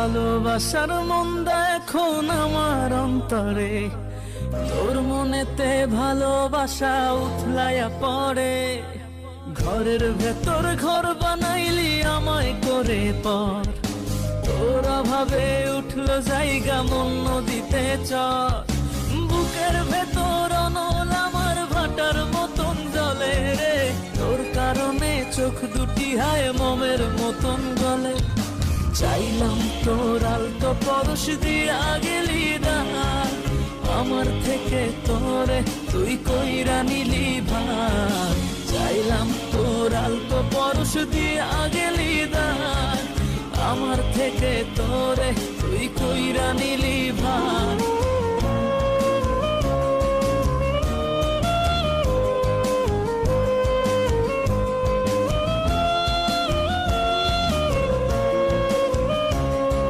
ভালোবাসার মন্দা এখন আমার অন্তরে, তোর মনেতে ভালোবাসা উথলাইয়া পড়ে। ঘরের ভেতর ঘর বানাইলি আমায় করে পর, তোর অভাবে উঠলো জায়গা মন নদীতে চর। বুকের ভেতর অনল আমার ভাটার মতন জলে রে, তোর কারণে চোখ দুটি হায় মোমের মতন গলে। চাইলাম তোর আলতো পরশ দিয়া গেলি দান, আমার থেকে তোরে তুই কইরা নিলি ভান। চাইলাম তোর আলতো পরশ দিয়া গেলি দান, আমার থেকে তোরে তুই কইরা নিলি ভান।